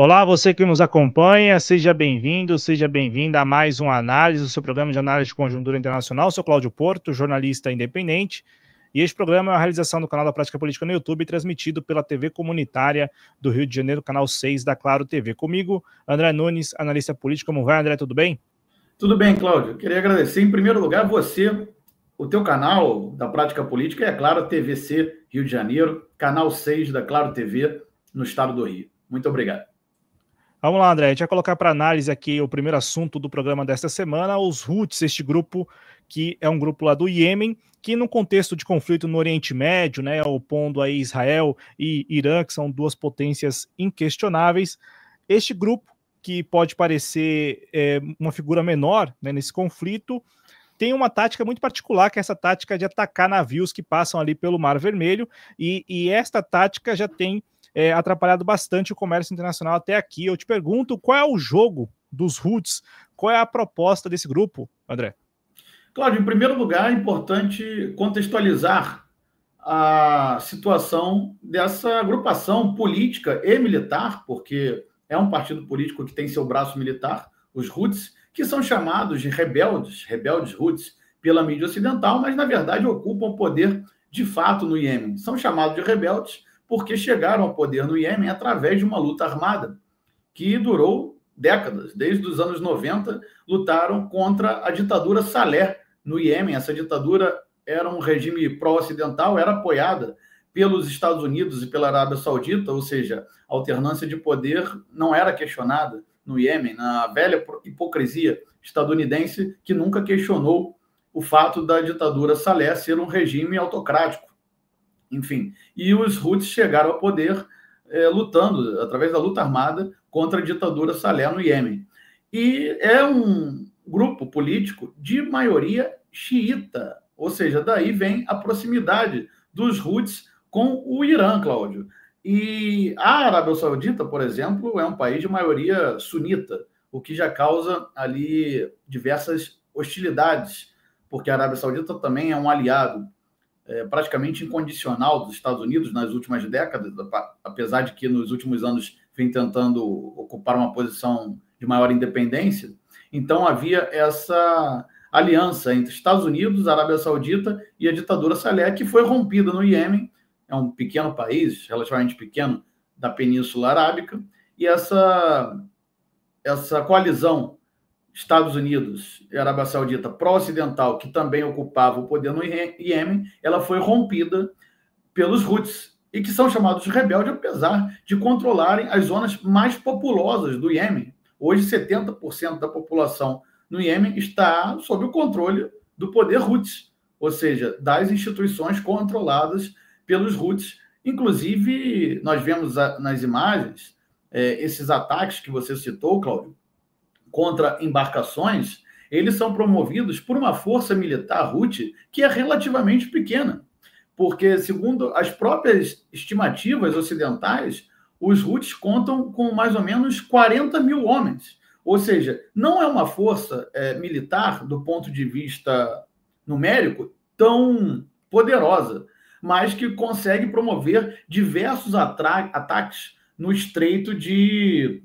Olá, você que nos acompanha, seja bem-vindo, seja bem-vinda a mais uma análise, do seu programa de análise de conjuntura internacional. Eu sou Cláudio Porto, jornalista independente, e este programa é uma realização do canal da Prática Política no YouTube, transmitido pela TV comunitária do Rio de Janeiro, canal 6 da Claro TV. Comigo, André Nunes, analista político. Como vai, André? Tudo bem? Tudo bem, Cláudio. Queria agradecer, em primeiro lugar, você, o teu canal da Prática Política, e, é claro, a TVC Rio de Janeiro, canal 6 da Claro TV, no estado do Rio. Muito obrigado. Vamos lá, André. A gente vai colocar para análise aqui o primeiro assunto do programa desta semana, os Houthis, este grupo que é um grupo lá do Iêmen, que no contexto de conflito no Oriente Médio, né, opondo aí Israel e Irã, que são duas potências inquestionáveis, este grupo, que pode parecer uma figura menor, né, nesse conflito, tem uma tática muito particular, que é essa tática de atacar navios que passam ali pelo Mar Vermelho, e esta tática já tem atrapalhado bastante o comércio internacional até aqui. Eu te pergunto, qual é o jogo dos Houthis? Qual é a proposta desse grupo, André? Cláudio, em primeiro lugar, é importante contextualizar a situação dessa agrupação política e militar, porque é um partido político que tem seu braço militar, os Houthis, que são chamados de rebeldes Houthis, pela mídia ocidental, mas, na verdade, ocupam poder de fato no Iêmen. São chamados de rebeldes porque chegaram ao poder no Iêmen através de uma luta armada que durou décadas. Desde os anos 90, lutaram contra a ditadura Saleh no Iêmen. Essa ditadura era um regime pró-ocidental, era apoiada pelos Estados Unidos e pela Arábia Saudita, ou seja, a alternância de poder não era questionada no Iêmen, na velha hipocrisia estadunidense que nunca questionou o fato da ditadura Saleh ser um regime autocrático. Enfim, e os Houthis chegaram ao poder lutando, através da luta armada, contra a ditadura Saleh no Iêmen. E é um grupo político de maioria xiita, ou seja, daí vem a proximidade dos Houthis com o Irã, Cláudio. E a Arábia Saudita, por exemplo, é um país de maioria sunita, o que já causa ali diversas hostilidades, porque a Arábia Saudita também é um aliado praticamente incondicional dos Estados Unidos nas últimas décadas, apesar de que nos últimos anos vem tentando ocupar uma posição de maior independência. Então havia essa aliança entre Estados Unidos, Arábia Saudita e a ditadura Saleh, que foi rompida no Iêmen. É um pequeno país, relativamente pequeno, da Península Arábica, e essa coalizão Estados Unidos e Arábia Saudita pró-ocidental, que também ocupava o poder no Iêmen, ela foi rompida pelos Houthis, e que são chamados de rebeldes, apesar de controlarem as zonas mais populosas do Iêmen. Hoje, 70% da população no Iêmen está sob o controle do poder Houthis, ou seja, das instituições controladas pelos Houthis. Inclusive, nós vemos nas imagens esses ataques que você citou, Cláudio, contra embarcações, eles são promovidos por uma força militar Houthi que é relativamente pequena, porque, segundo as próprias estimativas ocidentais, os Houthis contam com mais ou menos 40 mil homens, ou seja, não é uma força militar, do ponto de vista numérico, tão poderosa, mas que consegue promover diversos ataques no estreito de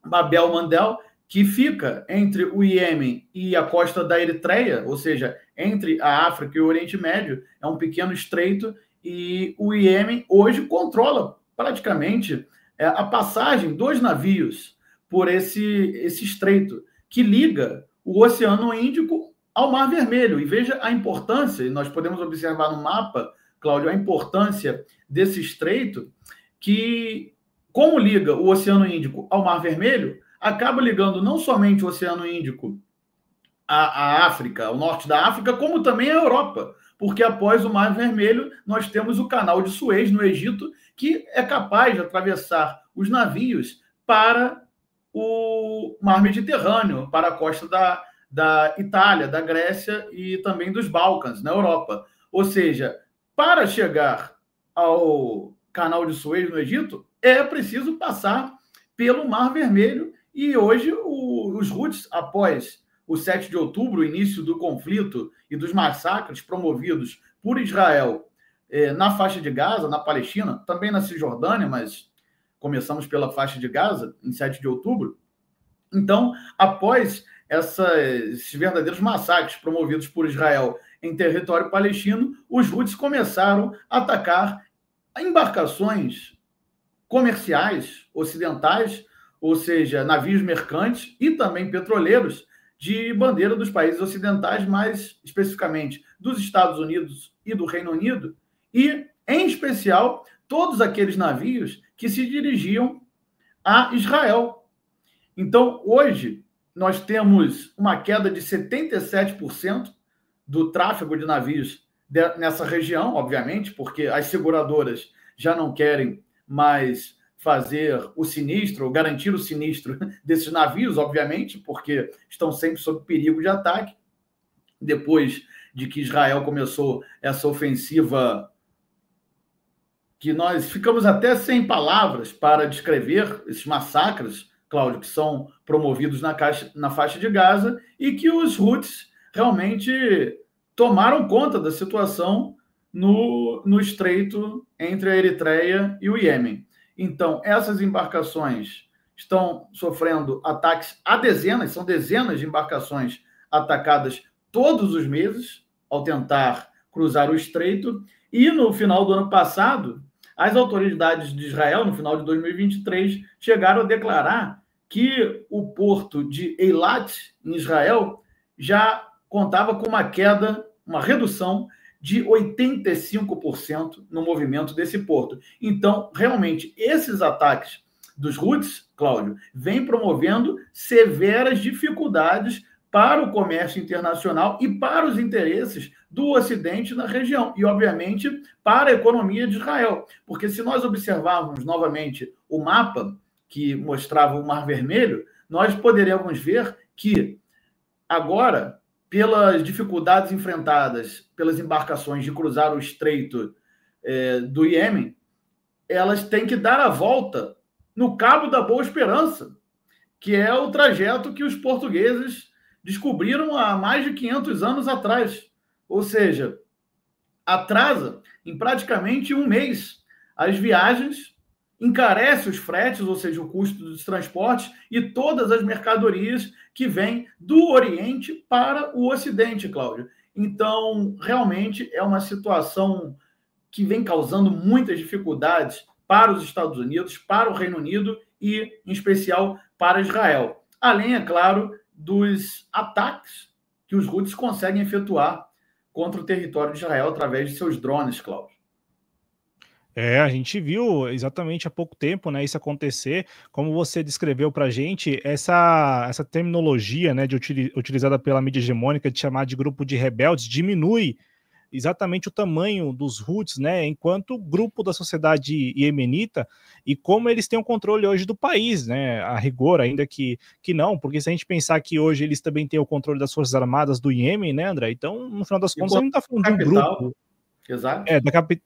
Bab el-Mandeb, que fica entre o Iêmen e a costa da Eritreia, ou seja, entre a África e o Oriente Médio, é um pequeno estreito, e o Iêmen hoje controla praticamente a passagem dos navios por esse estreito, que liga o Oceano Índico ao Mar Vermelho. E veja a importância, e nós podemos observar no mapa, Cláudio, a importância desse estreito, que, como liga o Oceano Índico ao Mar Vermelho, acaba ligando não somente o Oceano Índico à África, ao norte da África, como também à Europa, porque após o Mar Vermelho nós temos o Canal de Suez, no Egito, que é capaz de atravessar os navios para o Mar Mediterrâneo, para a costa da Itália, da Grécia e também dos Balcãs, na Europa. Ou seja, para chegar ao Canal de Suez, no Egito, é preciso passar pelo Mar Vermelho. E hoje os Houthis, após o 7 de outubro, o início do conflito e dos massacres promovidos por Israel na faixa de Gaza, na Palestina, também na Cisjordânia, mas começamos pela faixa de Gaza, em 7 de outubro. Então, após esses verdadeiros massacres promovidos por Israel em território palestino, os Houthis começaram a atacar embarcações comerciais ocidentais, ou seja, navios mercantes e também petroleiros de bandeira dos países ocidentais, mais especificamente dos Estados Unidos e do Reino Unido, e, em especial, todos aqueles navios que se dirigiam a Israel. Então, hoje, nós temos uma queda de 77% do tráfego de navios nessa região, obviamente, porque as seguradoras já não querem mais fazer o sinistro, garantir o sinistro desses navios, obviamente, porque estão sempre sob perigo de ataque. Depois de que Israel começou essa ofensiva, que nós ficamos até sem palavras para descrever esses massacres, Cláudio, que são promovidos na faixa de Gaza, e que os Houthis realmente tomaram conta da situação no estreito entre a Eritreia e o Iêmen. Então, essas embarcações estão sofrendo ataques a dezenas, são dezenas de embarcações atacadas todos os meses ao tentar cruzar o estreito, e no final do ano passado, as autoridades de Israel, no final de 2023, chegaram a declarar que o porto de Eilat, em Israel, já contava com uma queda, uma redução de 85% no movimento desse porto. Então, realmente, esses ataques dos Houthis, Cláudio, vêm promovendo severas dificuldades para o comércio internacional e para os interesses do Ocidente na região e, obviamente, para a economia de Israel. Porque se nós observarmos novamente o mapa que mostrava o Mar Vermelho, nós poderemos ver que agora, pelas dificuldades enfrentadas pelas embarcações de cruzar o estreito do Iêmen, elas têm que dar a volta no Cabo da Boa Esperança, que é o trajeto que os portugueses descobriram há mais de 500 anos atrás. Ou seja, atrasa em praticamente um mês as viagens, encarece os fretes, ou seja, o custo dos transportes e todas as mercadorias que vêm do Oriente para o Ocidente, Cláudio. Então, realmente é uma situação que vem causando muitas dificuldades para os Estados Unidos, para o Reino Unido e, em especial, para Israel. Além, é claro, dos ataques que os Houthis conseguem efetuar contra o território de Israel através de seus drones, Cláudio. A gente viu exatamente há pouco tempo, né, isso acontecer, como você descreveu para a gente, essa terminologia, né, utilizada pela mídia hegemônica de chamar de grupo de rebeldes, diminui exatamente o tamanho dos Houthis, né, enquanto grupo da sociedade iemenita, e como eles têm o controle hoje do país, né, a rigor, ainda que não, porque se a gente pensar que hoje eles também têm o controle das Forças Armadas do Iêmen, né, André, então, no final das contas, a gente não está falando de um grupo... Exato.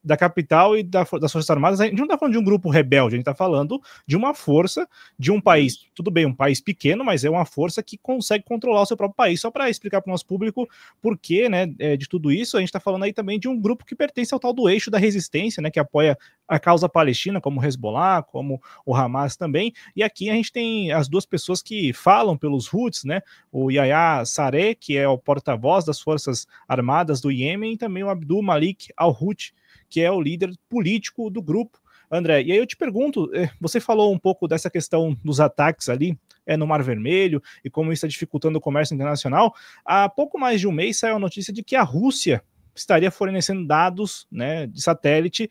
Da capital e das Forças Armadas, a gente não está falando de um grupo rebelde, a gente está falando de uma força de um país, tudo bem, um país pequeno, mas é uma força que consegue controlar o seu próprio país. Só para explicar para o nosso público por que, né, de tudo isso, a gente está falando aí também de um grupo que pertence ao tal do eixo da resistência, né, que apoia a causa palestina, como o Hezbollah, como o Hamas também, e aqui a gente tem as duas pessoas que falam pelos Houthis, né, o Yahya Saree, que é o porta-voz das Forças Armadas do Iêmen, e também o Abdul Malik Al-Houthi, que é o líder político do grupo. André, e aí eu te pergunto, você falou um pouco dessa questão dos ataques ali no Mar Vermelho e como isso está dificultando o comércio internacional. Há pouco mais de um mês saiu a notícia de que a Rússia estaria fornecendo dados, né, de satélite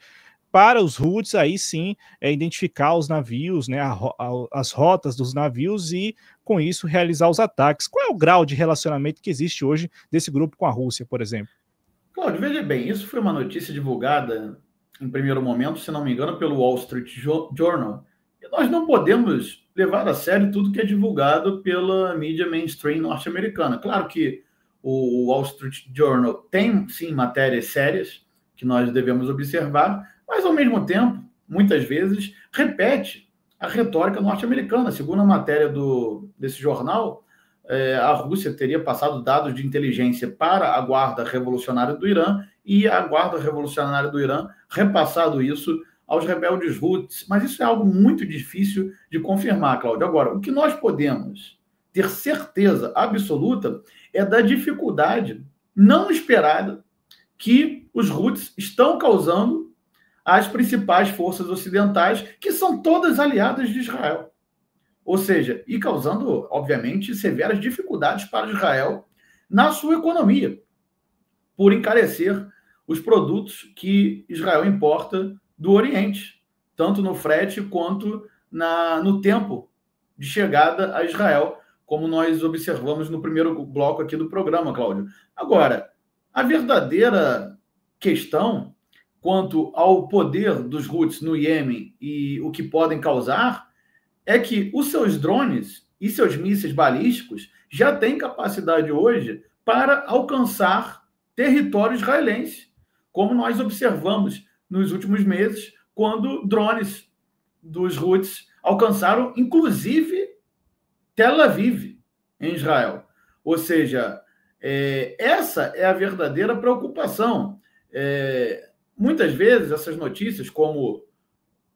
para os Houthis, aí sim, identificar os navios, né, as rotas dos navios e, com isso, realizar os ataques. Qual é o grau de relacionamento que existe hoje desse grupo com a Rússia, por exemplo? Cláudio, veja bem, isso foi uma notícia divulgada em primeiro momento, se não me engano, pelo Wall Street Journal. E nós não podemos levar a sério tudo que é divulgado pela mídia mainstream norte-americana. Claro que o Wall Street Journal tem, sim, matérias sérias que nós devemos observar, mas, ao mesmo tempo, muitas vezes, repete a retórica norte-americana. Segundo a matéria desse jornal, a Rússia teria passado dados de inteligência para a Guarda Revolucionária do Irã e a Guarda Revolucionária do Irã repassado isso aos rebeldes Houthis, mas isso é algo muito difícil de confirmar, Cláudio. Agora, o que nós podemos ter certeza absoluta é da dificuldade não esperada que os Houthis estão causando às principais forças ocidentais, que são todas aliadas de Israel. Ou seja, e causando, obviamente, severas dificuldades para Israel na sua economia, por encarecer os produtos que Israel importa do Oriente, tanto no frete quanto no tempo de chegada a Israel, como nós observamos no primeiro bloco aqui do programa, Cláudio. Agora, a verdadeira questão quanto ao poder dos Houthis no Iêmen e o que podem causar é que os seus drones e seus mísseis balísticos já têm capacidade hoje para alcançar território israelense, como nós observamos nos últimos meses, quando drones dos Houthis alcançaram, inclusive, Tel Aviv, em Israel. Ou seja, essa é a verdadeira preocupação. Muitas vezes, essas notícias, como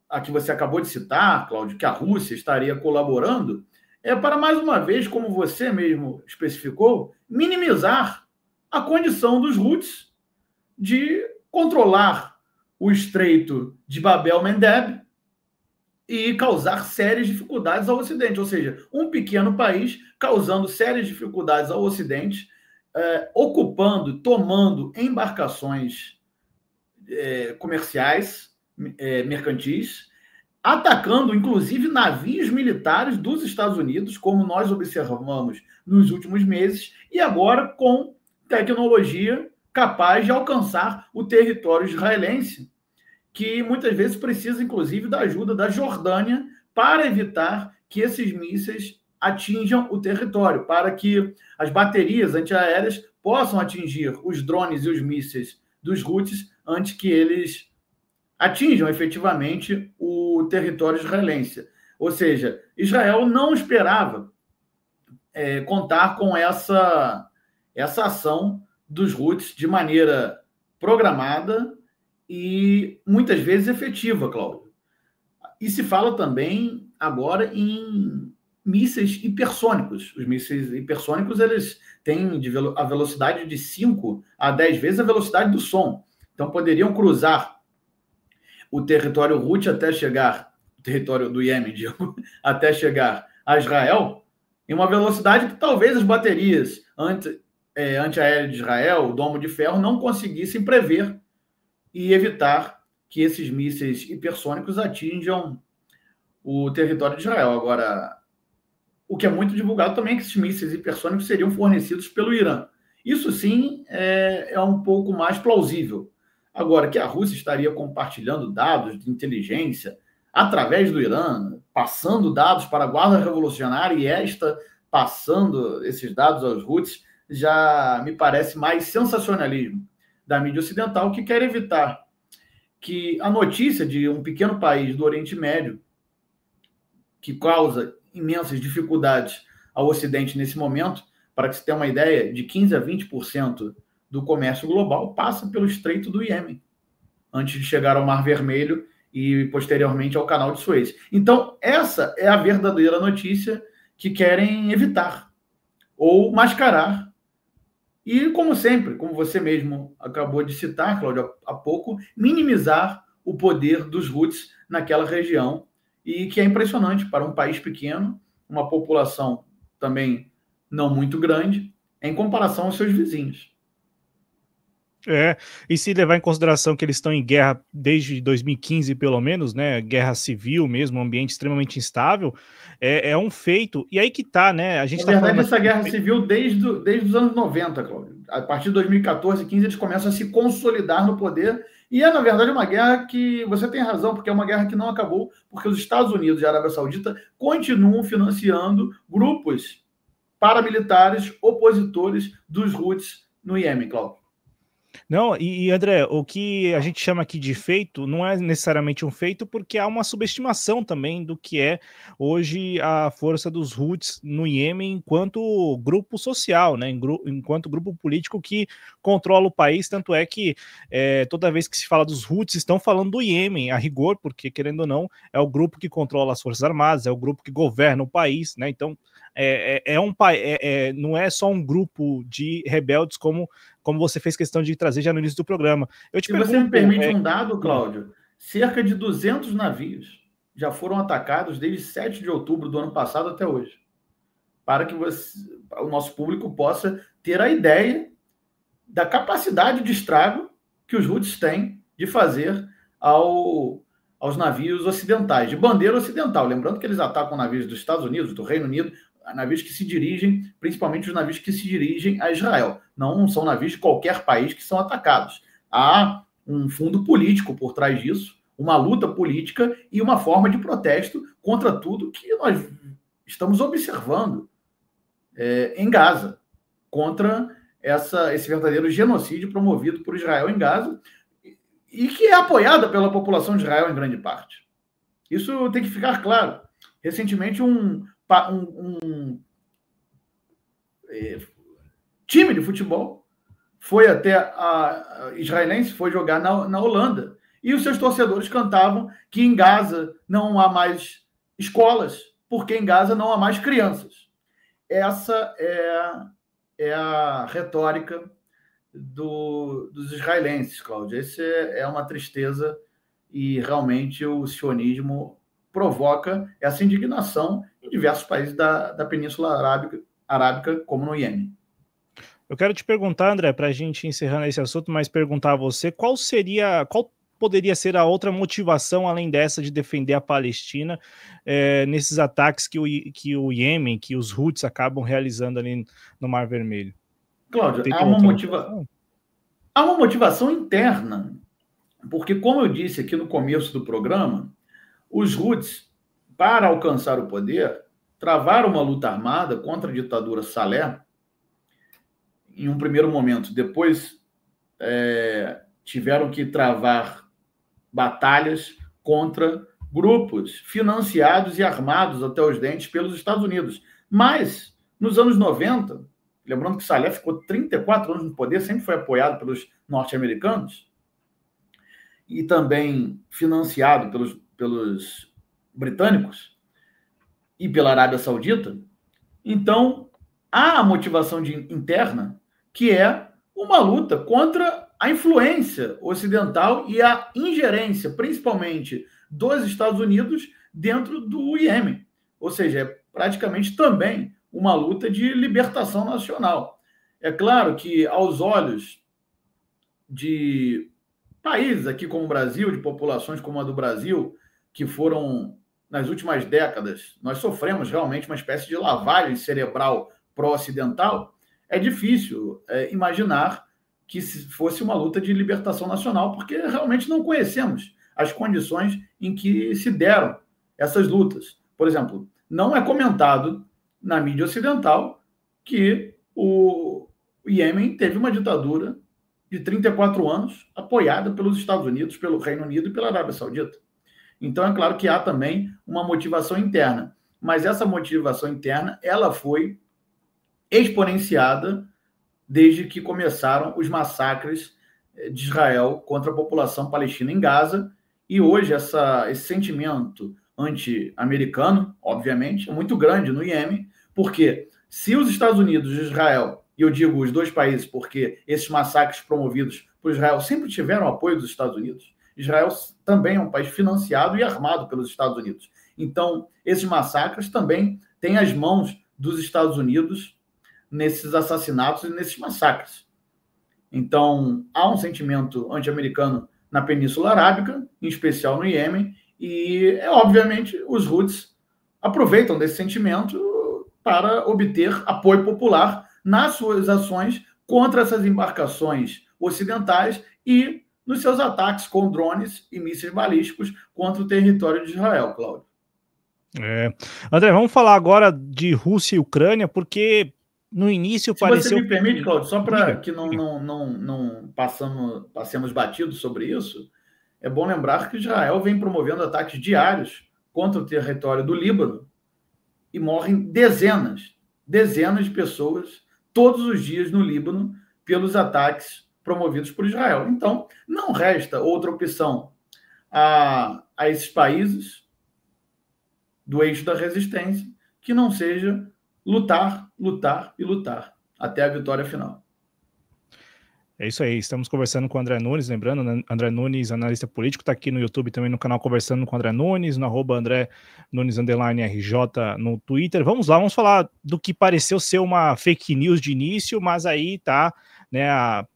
a que você acabou de citar, Cláudio, que a Rússia estaria colaborando, é para, mais uma vez, como você mesmo especificou, minimizar a condição dos Houthis de controlar o estreito de Bab el-Mandeb e causar sérias dificuldades ao Ocidente. Ou seja, um pequeno país causando sérias dificuldades ao Ocidente, ocupando, tomando embarcações comerciais, mercantis, atacando, inclusive, navios militares dos Estados Unidos, como nós observamos nos últimos meses, e agora com tecnologia capaz de alcançar o território israelense, que muitas vezes precisa, inclusive, da ajuda da Jordânia para evitar que esses mísseis atinjam o território, para que as baterias antiaéreas possam atingir os drones e os mísseis dos Houthis antes que eles atinjam efetivamente o território israelense. Ou seja, Israel não esperava contar com essa ação dos Houthis de maneira programada e muitas vezes efetiva, Cláudio. E se fala também agora em mísseis hipersônicos. Os mísseis hipersônicos, eles têm a velocidade de 5 a 10 vezes a velocidade do som. Então, poderiam cruzar o território Houthi até chegar, o território do Iêmen, digo, até chegar a Israel, em uma velocidade que talvez as baterias antiaéreas de Israel, o domo de ferro, não conseguissem prever e evitar que esses mísseis hipersônicos atinjam o território de Israel. Agora, o que é muito divulgado também é que esses mísseis hipersônicos seriam fornecidos pelo Irã. Isso sim é um pouco mais plausível. Agora, que a Rússia estaria compartilhando dados de inteligência através do Irã, passando dados para a Guarda Revolucionária e esta passando esses dados aos Houthis, já me parece mais sensacionalismo da mídia ocidental, que quer evitar que a notícia de um pequeno país do Oriente Médio, que causa imensas dificuldades ao Ocidente nesse momento, para que se tenha uma ideia, de 15% a 20% do comércio global passa pelo Estreito do Iêmen, antes de chegar ao Mar Vermelho e, posteriormente, ao Canal de Suez. Então, essa é a verdadeira notícia que querem evitar ou mascarar. E, como sempre, como você mesmo acabou de citar, Cláudio, há pouco, minimizar o poder dos Houthis naquela região, e que é impressionante para um país pequeno, uma população também não muito grande, em comparação aos seus vizinhos. E se levar em consideração que eles estão em guerra desde 2015, pelo menos, né? Guerra civil mesmo, um ambiente extremamente instável, é um feito. E aí que tá, né? A gente Na verdade, falando essa guerra civil desde os anos 90, Cláudio. A partir de 2014, 2015, eles começam a se consolidar no poder. E na verdade, uma guerra que você tem razão, porque é uma guerra que não acabou, porque os Estados Unidos e a Arábia Saudita continuam financiando grupos paramilitares opositores dos Houthis no Iêmen, Cláudio. Não, André, o que a gente chama aqui de feito não é necessariamente um feito, porque há uma subestimação também do que é hoje a força dos Houthis no Iêmen enquanto grupo social, né? Enquanto grupo político que controla o país. Tanto é que toda vez que se fala dos Houthis, estão falando do Iêmen, a rigor, porque, querendo ou não, é o grupo que controla as Forças Armadas, é o grupo que governa o país, né? Então, não é só um grupo de rebeldes como você fez questão de trazer já no início do programa. Se você me permite um dado, Cláudio, cerca de 200 navios já foram atacados desde 7 de outubro do ano passado até hoje, para que o nosso público possa ter a ideia da capacidade de estrago que os Houthis têm de fazer aos navios ocidentais, de bandeira ocidental. Lembrando que eles atacam navios dos Estados Unidos, do Reino Unido, navios que se dirigem, principalmente os navios que se dirigem a Israel. Não são navios de qualquer país que são atacados. Há um fundo político por trás disso, uma luta política e uma forma de protesto contra tudo que nós estamos observando em Gaza, contra esse verdadeiro genocídio promovido por Israel em Gaza e que é apoiada pela população de Israel em grande parte. Isso tem que ficar claro. Recentemente, um time de futebol foi até a israelense, foi jogar na Holanda, e os seus torcedores cantavam que em Gaza não há mais escolas, porque em Gaza não há mais crianças. Essa é a retórica dos israelenses, Cláudio. Essa é uma tristeza e realmente o sionismo provoca essa indignação em diversos países da Península Arábica, como no Iêmen. Eu quero te perguntar, André, para a gente encerrar esse assunto, mas perguntar a você qual poderia ser a outra motivação além dessa de defender a Palestina nesses ataques que o Iêmen, que os Houthis acabam realizando ali no Mar Vermelho? Cláudio, há uma motivação interna, porque, como eu disse aqui no começo do programa, os Houthis, para alcançar o poder, travaram uma luta armada contra a ditadura Saleh em um primeiro momento. Depois, tiveram que travar batalhas contra grupos financiados e armados até os dentes pelos Estados Unidos. Mas, nos anos 90, lembrando que Saleh ficou 34 anos no poder, sempre foi apoiado pelos norte-americanos e também financiado pelos britânicos e pela Arábia Saudita. Então, há a motivação interna, que é uma luta contra a influência ocidental e a ingerência, principalmente dos Estados Unidos, dentro do Iêmen. Ou seja, é praticamente também uma luta de libertação nacional. É claro que, aos olhos de países aqui como o Brasil, de populações como a do Brasil, que foram, nas últimas décadas, nós sofremos realmente uma espécie de lavagem cerebral pró-ocidental, é difícil imaginar que fosse uma luta de libertação nacional, porque realmente não conhecemos as condições em que se deram essas lutas. Por exemplo, não é comentado na mídia ocidental que o Iêmen teve uma ditadura de 34 anos, apoiada pelos Estados Unidos, pelo Reino Unido e pela Arábia Saudita. Então, é claro que há também uma motivação interna, mas essa motivação interna ela foi exponenciada desde que começaram os massacres de Israel contra a população palestina em Gaza, e hoje esse sentimento anti-americano, obviamente, é muito grande no Iêmen, porque se os Estados Unidos e Israel, e eu digo os dois países porque esses massacres promovidos por Israel sempre tiveram apoio dos Estados Unidos, Israel também é um país financiado e armado pelos Estados Unidos. Então, esses massacres também têm as mãos dos Estados Unidos nesses assassinatos e nesses massacres. Então, há um sentimento anti-americano na Península Arábica, em especial no Iêmen, e, obviamente, os Houthis aproveitam desse sentimento para obter apoio popular nas suas ações contra essas embarcações ocidentais e nos seus ataques com drones e mísseis balísticos contra o território de Israel, Cláudio. André, vamos falar agora de Rússia e Ucrânia, porque no início Se pareceu... você me permite, Claudio, só para que não passemos batidos sobre isso, é bom lembrar que Israel vem promovendo ataques diários contra o território do Líbano e morrem dezenas de pessoas todos os dias no Líbano pelos ataques promovidos por Israel. Então, não resta outra opção a esses países do eixo da resistência que não seja lutar, lutar e lutar até a vitória final. É isso aí, estamos conversando com o André Nunes, lembrando, né? André Nunes, analista político, está aqui no YouTube também no canal Conversando com o André Nunes, no @André Nunes _RJ no Twitter. Vamos lá, vamos falar do que pareceu ser uma fake news de início, mas aí tá, né,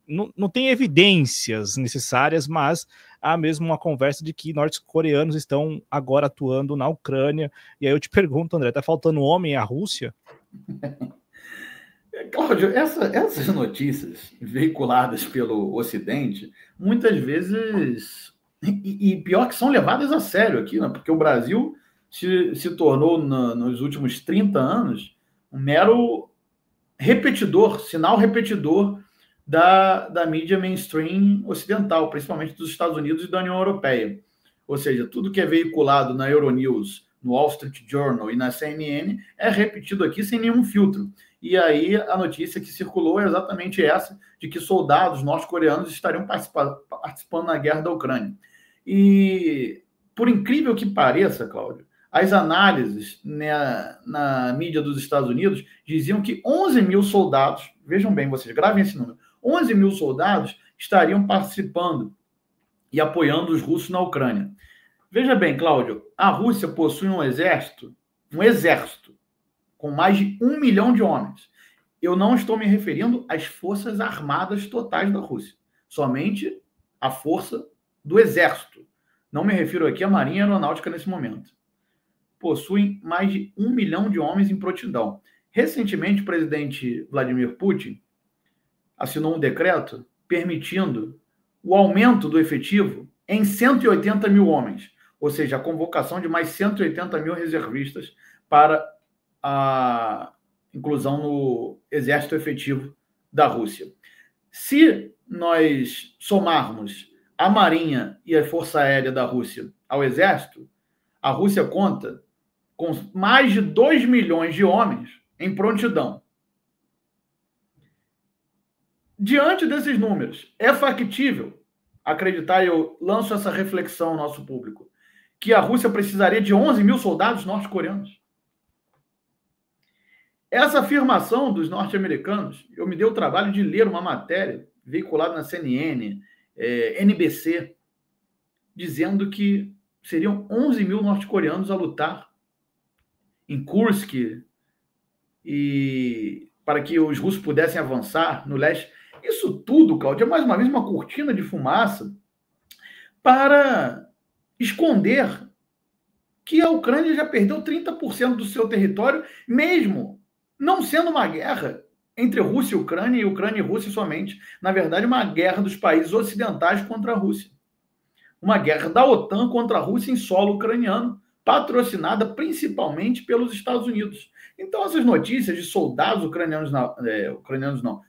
não tem evidências necessárias, mas há mesmo uma conversa de que norte-coreanos estão agora atuando na Ucrânia. E aí eu te pergunto, André, tá faltando homem à Rússia? Cláudio, essas notícias veiculadas pelo Ocidente, muitas vezes, e pior que são levadas a sério aqui, né? Porque o Brasil se tornou, nos últimos 30 anos, um mero repetidor, sinal repetidor da mídia mainstream ocidental, principalmente dos Estados Unidos e da União Europeia. Ou seja, tudo que é veiculado na Euronews, no Wall Street Journal e na CNN é repetido aqui sem nenhum filtro. E aí a notícia que circulou é exatamente essa, de que soldados norte-coreanos estariam participando na guerra da Ucrânia. E, por incrível que pareça, Cláudio, as análises na mídia dos Estados Unidos diziam que 11 mil soldados, vejam bem vocês, gravem esse número, 11 mil soldados estariam participando e apoiando os russos na Ucrânia. Veja bem, Cláudio, a Rússia possui um exército com mais de 1 milhão de homens. Eu não estou me referindo às forças armadas totais da Rússia, somente a força do exército. Não me refiro aqui à Marinha Aeronáutica nesse momento. Possuem mais de 1 milhão de homens em prontidão. Recentemente, o presidente Vladimir Putin assinou um decreto permitindo o aumento do efetivo em 180 mil homens, ou seja, a convocação de mais 180 mil reservistas para a inclusão no exército efetivo da Rússia. Se nós somarmos a Marinha e a Força Aérea da Rússia ao exército, a Rússia conta com mais de 2 milhões de homens em prontidão. Diante desses números, é factível acreditar, eu lanço essa reflexão ao nosso público, que a Rússia precisaria de 11 mil soldados norte-coreanos? Essa afirmação dos norte-americanos, eu me dei o trabalho de ler uma matéria veiculada na CNN, NBC, dizendo que seriam 11 mil norte-coreanos a lutar em Kursk e para que os russos pudessem avançar no leste. Isso tudo, Cláudio, é mais uma vez uma cortina de fumaça para esconder que a Ucrânia já perdeu 30% do seu território, mesmo não sendo uma guerra entre Rússia e Ucrânia e Rússia somente. Na verdade, uma guerra dos países ocidentais contra a Rússia. Uma guerra da OTAN contra a Rússia em solo ucraniano, patrocinada principalmente pelos Estados Unidos. Então, essas notícias de soldados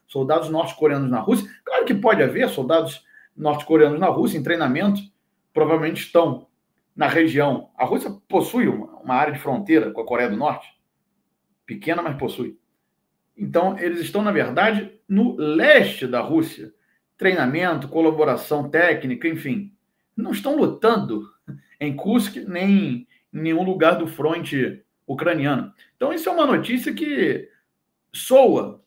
soldados norte-coreanos na Rússia, claro que pode haver soldados norte-coreanos na Rússia em treinamento, provavelmente estão na região. A Rússia possui uma área de fronteira com a Coreia do Norte, pequena, mas possui. Então, eles estão, na verdade, no leste da Rússia. Treinamento, colaboração técnica, enfim. Não estão lutando em Kursk nem em nenhum lugar do fronte ucraniano. Então, isso é uma notícia que soa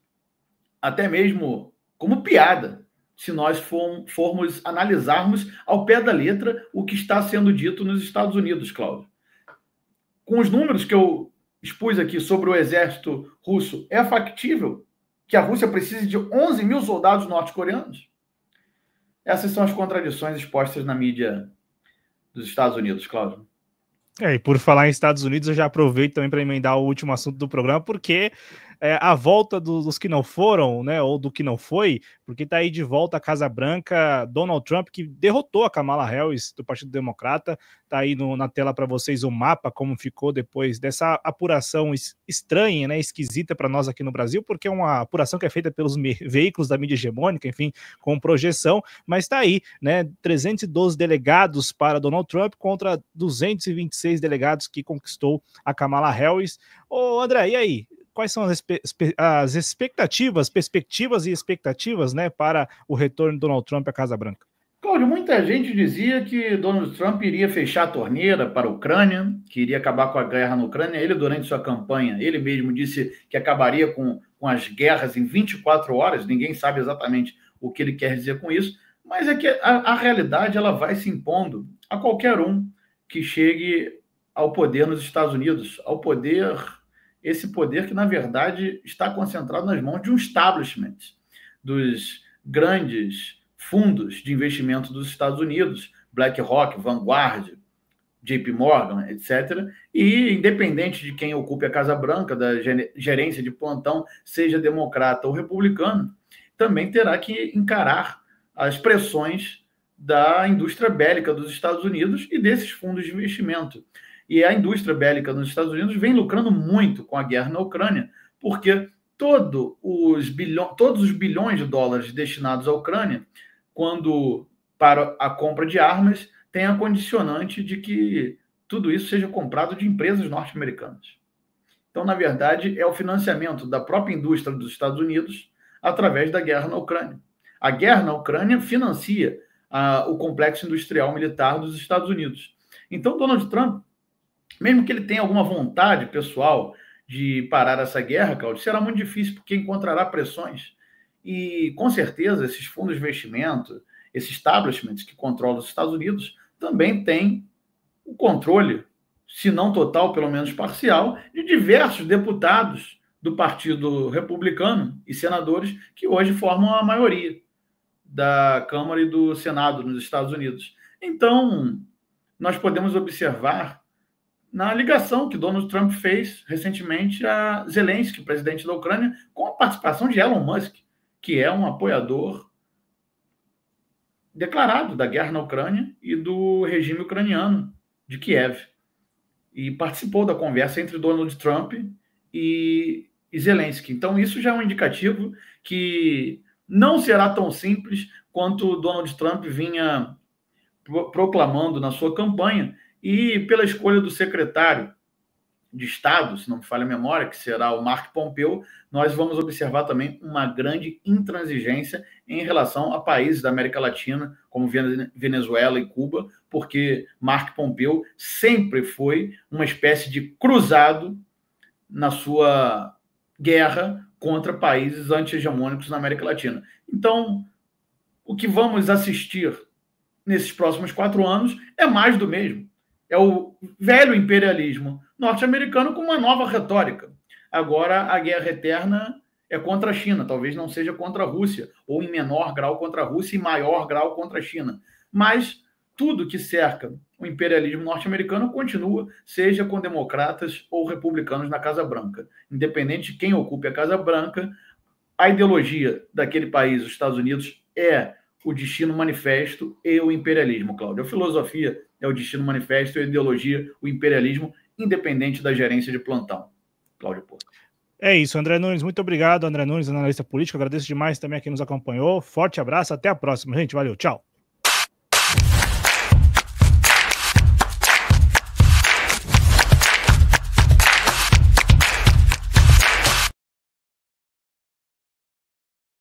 até mesmo como piada, se nós formos analisarmos ao pé da letra o que está sendo dito nos Estados Unidos, Cláudio. Com os números que eu expus aqui sobre o exército russo, é factível que a Rússia precise de 11 mil soldados norte-coreanos? Essas são as contradições expostas na mídia dos Estados Unidos, Cláudio. E por falar em Estados Unidos, eu já aproveito também para emendar o último assunto do programa, porque a volta dos que não foram, né, ou do que não foi, porque está aí de volta a Casa Branca, Donald Trump, que derrotou a Kamala Harris do Partido Democrata. Está aí na tela para vocês o mapa, como ficou depois dessa apuração estranha, né, esquisita para nós aqui no Brasil, porque é uma apuração que é feita pelos veículos da mídia hegemônica, enfim, com projeção, mas está aí, né, 312 delegados para Donald Trump contra 226 delegados que conquistou a Kamala Harris. Ô, André, e aí? Quais são as expectativas, perspectivas e expectativas, né, para o retorno de Donald Trump à Casa Branca? Cláudio, muita gente dizia que Donald Trump iria fechar a torneira para a Ucrânia, que iria acabar com a guerra na Ucrânia. Ele, durante sua campanha, ele mesmo disse que acabaria com as guerras em 24 horas. Ninguém sabe exatamente o que ele quer dizer com isso, mas é que a realidade ela vai se impondo a qualquer um que chegue ao poder nos Estados Unidos, ao poder, esse poder que, na verdade, está concentrado nas mãos de um establishment, dos grandes fundos de investimento dos Estados Unidos, BlackRock, Vanguard, JP Morgan, etc. E, independente de quem ocupe a Casa Branca, da gerência de plantão, seja democrata ou republicano, também terá que encarar as pressões da indústria bélica dos Estados Unidos e desses fundos de investimento. E a indústria bélica nos Estados Unidos vem lucrando muito com a guerra na Ucrânia, porque todos os bilhões de dólares destinados à Ucrânia, quando para a compra de armas, tem a condicionante de que tudo isso seja comprado de empresas norte-americanas. Então, na verdade, é o financiamento da própria indústria dos Estados Unidos através da guerra na Ucrânia. A guerra na Ucrânia financia o complexo industrial militar dos Estados Unidos. Então, Donald Trump, mesmo que ele tenha alguma vontade pessoal de parar essa guerra, Cláudio, será muito difícil, porque encontrará pressões. E, com certeza, esses fundos de investimento, esses establishments que controlam os Estados Unidos, também têm o controle, se não total, pelo menos parcial, de diversos deputados do Partido Republicano e senadores que hoje formam a maioria da Câmara e do Senado nos Estados Unidos. Então, nós podemos observar na ligação que Donald Trump fez recentemente a Zelensky, presidente da Ucrânia, com a participação de Elon Musk, que é um apoiador declarado da guerra na Ucrânia e do regime ucraniano de Kiev. E participou da conversa entre Donald Trump e Zelensky. Então, isso já é um indicativo que não será tão simples quanto Donald Trump vinha proclamando na sua campanha, e pela escolha do secretário de Estado, se não me falha a memória, que será o Mark Pompeo, nós vamos observar também uma grande intransigência em relação a países da América Latina, como Venezuela e Cuba, porque Mark Pompeo sempre foi uma espécie de cruzado na sua guerra contra países anti-hegemônicos na América Latina. Então, o que vamos assistir nesses próximos 4 anos é mais do mesmo. É o velho imperialismo norte-americano com uma nova retórica. Agora, a guerra eterna é contra a China, talvez não seja contra a Rússia, ou em menor grau contra a Rússia e maior grau contra a China. Mas tudo que cerca o imperialismo norte-americano continua, seja com democratas ou republicanos na Casa Branca. Independente de quem ocupe a Casa Branca, a ideologia daquele país, os Estados Unidos, é o destino manifesto e o imperialismo, Cláudio. A filosofia é o destino manifesto e a ideologia, o imperialismo, independente da gerência de plantão. Cláudio Porto. É isso, André Nunes. Muito obrigado, André Nunes, analista político. Agradeço demais também a quem nos acompanhou. Forte abraço, até a próxima, gente. Valeu, tchau.